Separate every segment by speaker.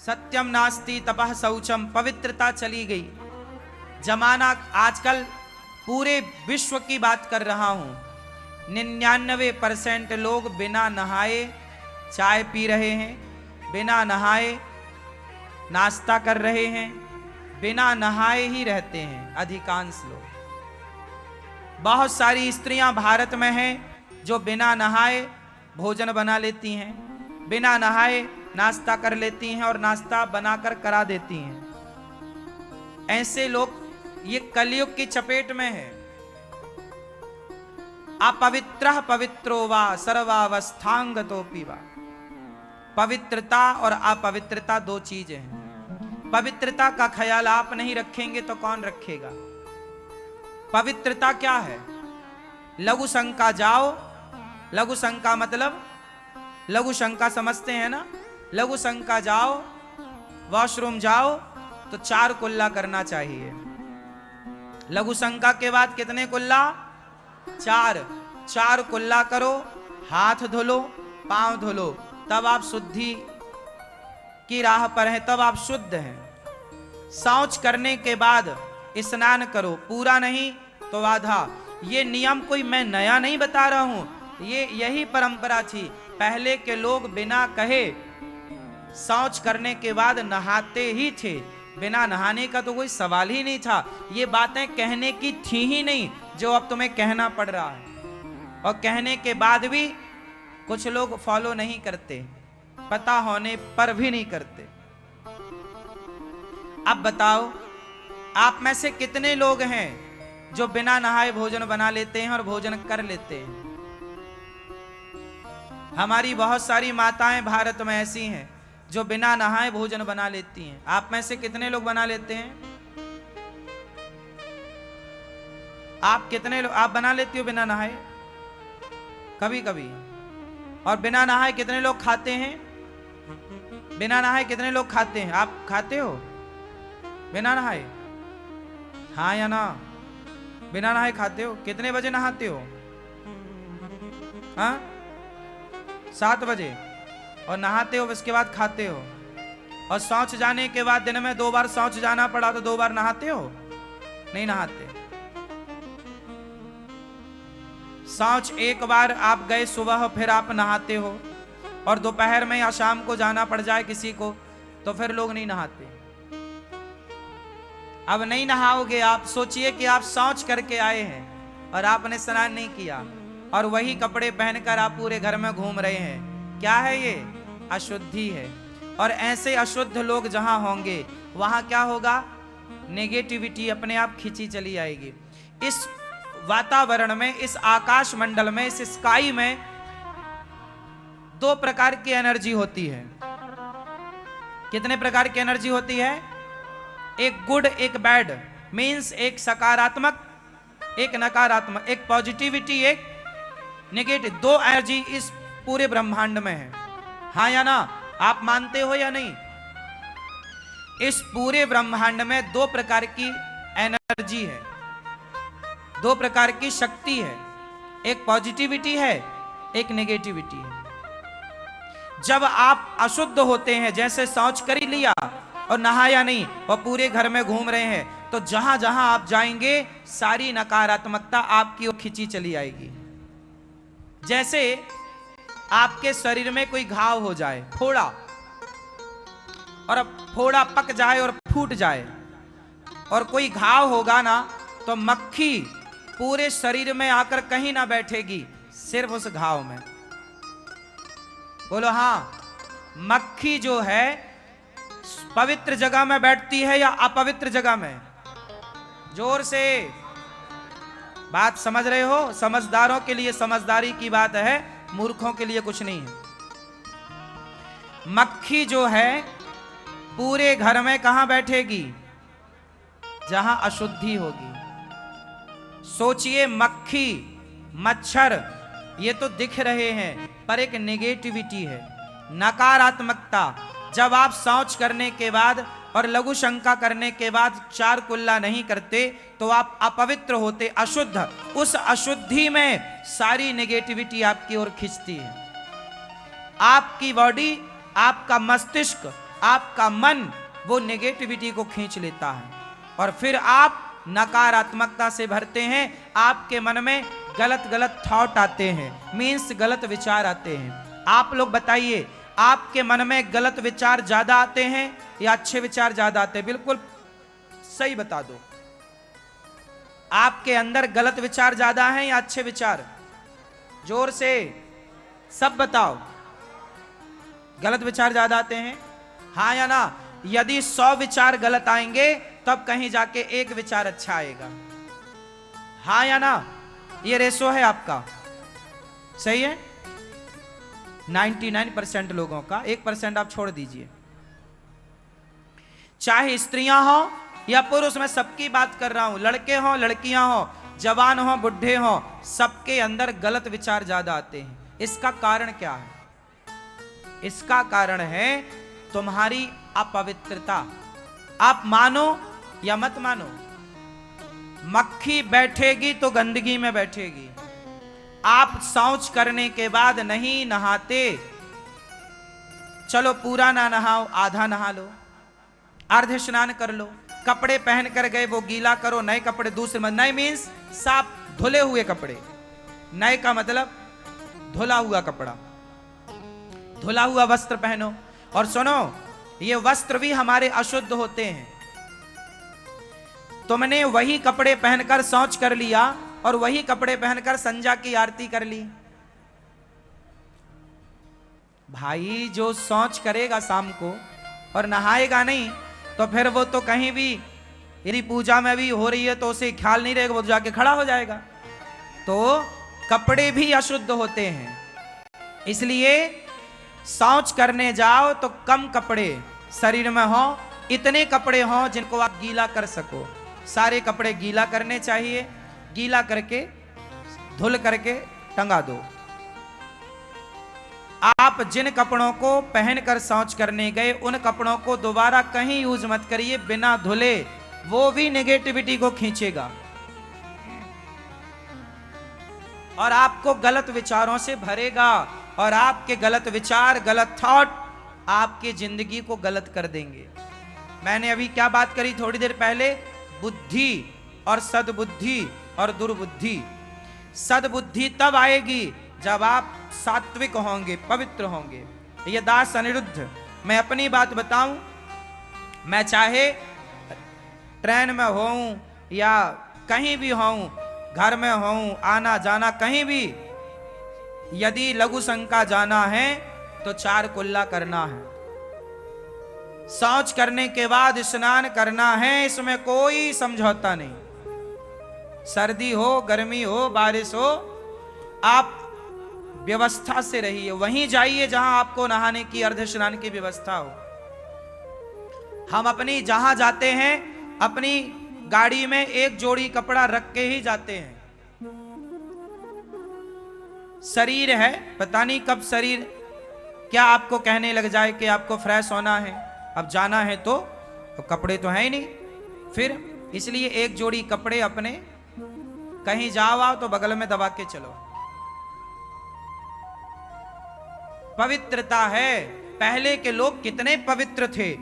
Speaker 1: सत्यम नास्ति तपः शौचम, पवित्रता चली गई। जमाना आजकल पूरे विश्व की बात कर रहा हूं, 99% लोग बिना नहाए चाय पी रहे हैं, बिना नहाए नाश्ता कर रहे हैं, बिना नहाए ही रहते हैं अधिकांश लोग। बहुत सारी स्त्रियां भारत में हैं जो बिना नहाए भोजन बना लेती हैं, बिना नहाए नाश्ता कर लेती हैं और नाश्ता बनाकर करा देती हैं। ऐसे लोग ये कलयुग की चपेट में है। अपवित्रः पवित्रो वा सर्वावस्थांगतोऽपि वा। पवित्रता और अपवित्रता दो चीजें हैं। पवित्रता का ख्याल आप नहीं रखेंगे तो कौन रखेगा? पवित्रता क्या है? लघु शंका जाओ, लघु शंका मतलब लघु शंका समझते हैं ना, लघु शंका जाओ, वॉशरूम जाओ तो 4 कुल्ला करना चाहिए। लघु शंका के बाद कितने कुल्ला? 4 कुल्ला करो, हाथ धो लो, पांव धो लो, तब आप शुद्धि की राह पर हैं, तब आप शुद्ध हैं। शौच करने के बाद स्नान करो, पूरा नहीं तो आधा। ये नियम कोई मैं नया नहीं बता रहा हूं, ये यही परंपरा थी। पहले के लोग बिना कहे शौच करने के बाद नहाते ही थे, बिना नहाने का तो कोई सवाल ही नहीं था। ये बातें कहने की थी ही नहीं जो अब तुम्हें कहना पड़ रहा है, और कहने के बाद भी कुछ लोग फॉलो नहीं करते, पता होने पर भी नहीं करते। अब बताओ, आप में से कितने लोग हैं जो बिना नहाए भोजन बना लेते हैं और भोजन कर लेते हैं? हमारी बहुत सारी माताएं भारत में ऐसी हैं जो बिना नहाए भोजन बना लेती हैं। आप में से कितने लोग बना लेते हैं? आप कितने लोग, आप बना लेती हो बिना नहाए? कभी कभी। और बिना नहाए कितने लोग खाते हैं? बिना नहाए कितने लोग खाते हैं? आप खाते हो बिना नहाए? हाँ या ना? बिना नहाए खाते हो? कितने बजे नहाते हो? हाँ, 7 बजे। और नहाते हो, उसके बाद खाते हो। और शौच जाने के बाद दिन में 2 बार शौच जाना पड़ा तो 2 बार नहाते हो? नहीं नहाते। शौच एक बार आप गए सुबह, फिर आप नहाते हो, और दोपहर में या शाम को जाना पड़ जाए किसी को तो फिर लोग नहीं नहाते। अब नहीं नहाओगे आप, सोचिए कि आप शौच करके आए हैं और आपने स्नान नहीं किया, और वही कपड़े पहनकर आप पूरे घर में घूम रहे हैं। क्या है ये? अशुद्धि है। और ऐसे अशुद्ध लोग जहां होंगे वहां क्या होगा? नेगेटिविटी अपने आप खींची चली आएगी। इस वातावरण में, इस आकाश मंडल में, इस स्काई में 2 प्रकार की एनर्जी होती है। कितने प्रकार की एनर्जी होती है? एक गुड, एक बैड, मीन्स एक सकारात्मक, एक नकारात्मक, एक पॉजिटिविटी, एक नेगेटिव। 2 एनर्जी इस पूरे ब्रह्मांड में है। हाँ या ना? आप मानते हो या नहीं? इस पूरे ब्रह्मांड में 2 प्रकार की एनर्जी है, 2 प्रकार की शक्ति है। एक पॉजिटिविटी है, एक नेगेटिविटी है। जब आप अशुद्ध होते हैं, जैसे शौच कर ही लिया और नहाया नहीं और पूरे घर में घूम रहे हैं, तो जहां जहां आप जाएंगे सारी नकारात्मकता आपकी ओर खींची चली आएगी। जैसे आपके शरीर में कोई घाव हो जाए, फोड़ा, और अब फोड़ा पक जाए और फूट जाए, और कोई घाव होगा ना, तो मक्खी पूरे शरीर में आकर कहीं ना बैठेगी, सिर्फ उस घाव में। बोलो हाँ। मक्खी जो है पवित्र जगह में बैठती है या अपवित्र जगह में? जोर से बात समझ रहे हो? समझदारों के लिए समझदारी की बात है, मूर्खों के लिए कुछ नहीं है। मक्खी जो है पूरे घर में कहां बैठेगी? जहां अशुद्धि होगी। सोचिए, मक्खी, मच्छर ये तो दिख रहे हैं, पर एक नेगेटिविटी है, नकारात्मकता। जब आप शौच करने के बाद और लघु शंका करने के बाद 4 कुल्ला नहीं करते तो आप अपवित्र होते, अशुद्ध। उस अशुद्धि में सारी नेगेटिविटी आपकी ओर खींचती है। आपकी बॉडी, आपका मस्तिष्क आपका मन वो नेगेटिविटी को खींच लेता है और फिर आप नकारात्मकता से भरते हैं। आपके मन में गलत गलत थॉट आते हैं, मीन्स गलत विचार आते हैं। आप लोग बताइए, आपके मन में गलत विचार ज्यादा आते हैं या अच्छे विचार ज्यादा आते हैं? बिल्कुल सही बता दो, आपके अंदर गलत विचार ज्यादा हैं या अच्छे विचार? जोर से सब बताओ। गलत विचार ज्यादा आते हैं, हाँ या ना? यदि 100 विचार गलत आएंगे तब कहीं जाके एक विचार अच्छा आएगा, हाँ या ना? ये रेशो है आपका, सही है? 99% लोगों का, 1% आप छोड़ दीजिए। चाहे स्त्रियां हो या पुरुष, मैं सबकी बात कर रहा हूं, लड़के हो लड़कियां हो, जवान हो बुढ़े हो, सबके अंदर गलत विचार ज्यादा आते हैं। इसका कारण क्या है? इसका कारण है तुम्हारी अपवित्रता। आप मानो या मत मानो, मक्खी बैठेगी तो गंदगी में बैठेगी। आप शौच करने के बाद नहीं नहाते, चलो पूरा ना नहाओ, आधा नहा लो, अर्ध स्नान कर लो, कपड़े पहन कर गए वो गीला करो, नए कपड़े दूसरे, नए मीन्स साफ धुले हुए कपड़े, नए का मतलब धुला हुआ कपड़ा, धुला हुआ वस्त्र पहनो। और सुनो, ये वस्त्र भी हमारे अशुद्ध होते हैं। तुमने वही कपड़े पहनकर शौच कर लिया और वही कपड़े पहनकर संजा की आरती कर ली। भाई जो शौच करेगा शाम को और नहाएगा नहीं, तो फिर वो तो कहीं भी, यदि पूजा में भी हो रही है तो उसे ख्याल नहीं रहेगा, वो जाके खड़ा हो जाएगा। तो कपड़े भी अशुद्ध होते हैं, इसलिए शौच करने जाओ तो कम कपड़े शरीर में हो, इतने कपड़े हो जिनको आप गीला कर सको। सारे कपड़े गीला करने चाहिए, गीला करके धुल करके टंगा दो। आप जिन कपड़ों को पहनकर शौच करने गए, उन कपड़ों को दोबारा कहीं यूज मत करिए बिना धुले, वो भी नेगेटिविटी को खींचेगा और आपको गलत विचारों से भरेगा। और आपके गलत विचार, गलत थॉट आपकी जिंदगी को गलत कर देंगे। मैंने अभी क्या बात करी थोड़ी देर पहले? बुद्धि और सद्बुद्धि और दुर्बुद्धि। सद्बुद्धि तब आएगी जब आप सात्विक होंगे, पवित्र होंगे। ये दास अनिरुद्ध, मैं अपनी बात बताऊं, मैं चाहे ट्रेन में होऊं या कहीं भी होऊं, घर में होऊं, आना जाना कहीं भी, यदि लघु शंका जाना है तो 4 कुल्ला करना है। शौच करने के बाद स्नान करना है, इसमें कोई समझौता नहीं। सर्दी हो, गर्मी हो, बारिश हो, आप व्यवस्था से रहिए। वहीं जाइए जहां आपको नहाने की, अर्ध स्नान की व्यवस्था हो। हम अपनी जहां जाते हैं, अपनी गाड़ी में एक जोड़ी कपड़ा रख के ही जाते हैं। शरीर है, पता नहीं कब शरीर क्या आपको कहने लग जाए कि आपको फ्रेश होना है, अब जाना है, तो कपड़े तो हैं ही नहीं। फिर इसलिए एक जोड़ी कपड़े अपने, कहीं जाओ आओ तो बगल में दबा के चलो। पवित्रता है। पहले के लोग कितने पवित्र थे,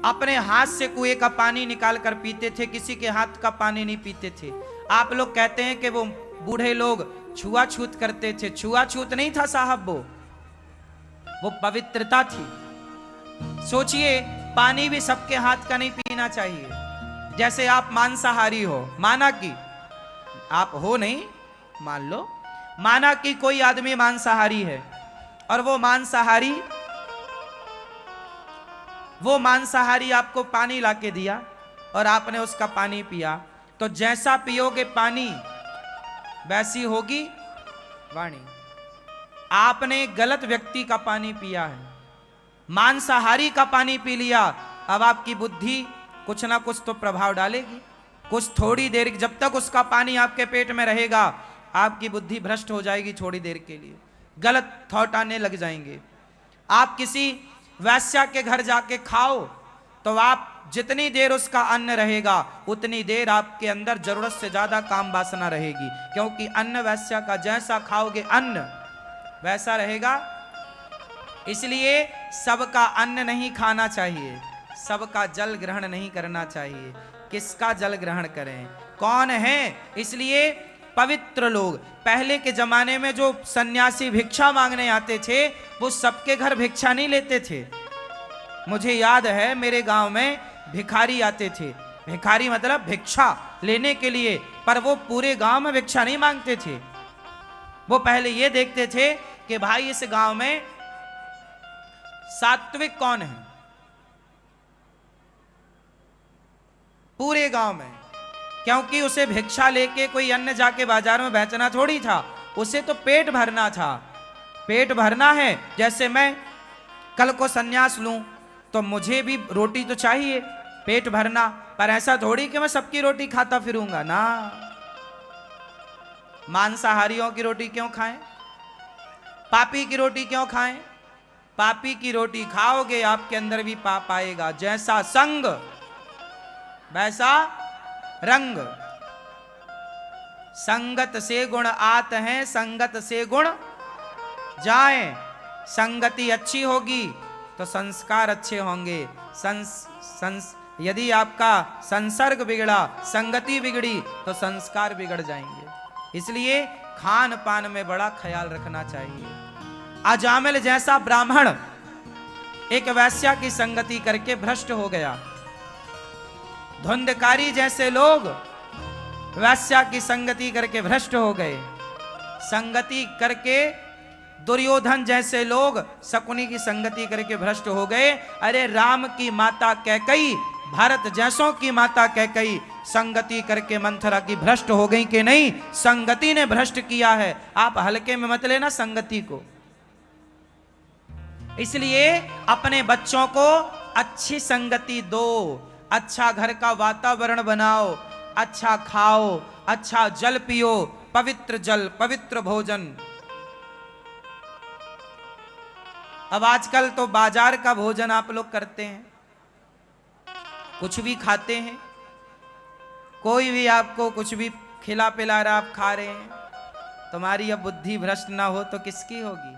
Speaker 1: अपने हाथ से कुएं का पानी निकाल कर पीते थे, किसी के हाथ का पानी नहीं पीते थे। आप लोग कहते हैं कि वो बूढ़े लोग छुआछूत करते थे, छुआछूत नहीं था साहब, वो पवित्रता थी। सोचिए, पानी भी सबके हाथ का नहीं पीना चाहिए। जैसे आप मांसाहारी हो, माना कि आप हो नहीं, मान लो, माना कि कोई आदमी मांसाहारी है और वो मांसाहारी आपको पानी लाके दिया और आपने उसका पानी पिया, तो जैसा पियोगे पानी वैसी होगी वाणी। आपने गलत व्यक्ति का पानी पिया है, मांसाहारी का पानी पी लिया, अब आपकी बुद्धि कुछ ना कुछ तो प्रभाव डालेगी। कुछ थोड़ी देर, जब तक उसका पानी आपके पेट में रहेगा, आपकी बुद्धि भ्रष्ट हो जाएगी। थोड़ी देर के लिए गलत थॉट आने लग जाएंगे। आप किसी वैश्या के घर जाके खाओ तो आप जितनी देर उसका अन्न रहेगा, उतनी देर आपके अंदर जरूरत से ज्यादा काम वासना रहेगी, क्योंकि अन्न वैश्या का जैसा खाओगे अन्न वैसा रहेगा इसलिए सबका अन्न नहीं खाना चाहिए, सबका जल ग्रहण नहीं करना चाहिए। किसका जल ग्रहण करें, कौन है? इसलिए पवित्र लोग, पहले के जमाने में जो सन्यासी भिक्षा मांगने आते थे वो सबके घर भिक्षा नहीं लेते थे। मुझे याद है मेरे गांव में भिखारी आते थे, भिखारी मतलब भिक्षा लेने के लिए, पर वो पूरे गांव में भिक्षा नहीं मांगते थे। वो पहले ये देखते थे कि भाई इस गांव में सात्विक कौन है, पूरे गांव में, क्योंकि उसे भिक्षा लेके कोई अन्य जाके बाजार में बेचना थोड़ी था, उसे तो पेट भरना था। पेट भरना है, जैसे मैं कल को सन्यास लूं तो मुझे भी रोटी तो चाहिए, पेट भरना, पर ऐसा थोड़ी कि मैं सबकी रोटी खाता फिरूंगा ना। मांसाहारियों की रोटी क्यों खाएं, पापी की रोटी क्यों खाएं? पापी की रोटी खाओगे आपके अंदर भी पाप आएगा। जैसा संग वैसा रंग, संगत से गुण आत हैं, संगत से गुण जाएं। संगति अच्छी होगी तो संस्कार अच्छे होंगे। यदि आपका संसर्ग बिगड़ा, संगति बिगड़ी तो संस्कार बिगड़ जाएंगे। इसलिए खान पान में बड़ा ख्याल रखना चाहिए। अजामिल जैसा ब्राह्मण एक वैश्या की संगति करके भ्रष्ट हो गया। धुंधकारी जैसे लोग वैश्या की संगति करके भ्रष्ट हो गए। संगति करके दुर्योधन जैसे लोग शकुनी की संगति करके भ्रष्ट हो गए। अरे राम की माता कैकई, भारत जैसों की माता कैकई संगति करके मंथरा की भ्रष्ट हो गई कि नहीं? संगति ने भ्रष्ट किया है। आप हल्के में मत लेना संगति को। इसलिए अपने बच्चों को अच्छी संगति दो, अच्छा घर का वातावरण बनाओ, अच्छा खाओ, अच्छा जल पियो, पवित्र जल, पवित्र भोजन। अब आजकल तो बाजार का भोजन आप लोग करते हैं, कुछ भी खाते हैं, कोई भी आपको कुछ भी खिला पिला रहा, आप खा रहे हैं। तुम्हारी अब बुद्धि भ्रष्ट ना हो तो किसकी होगी?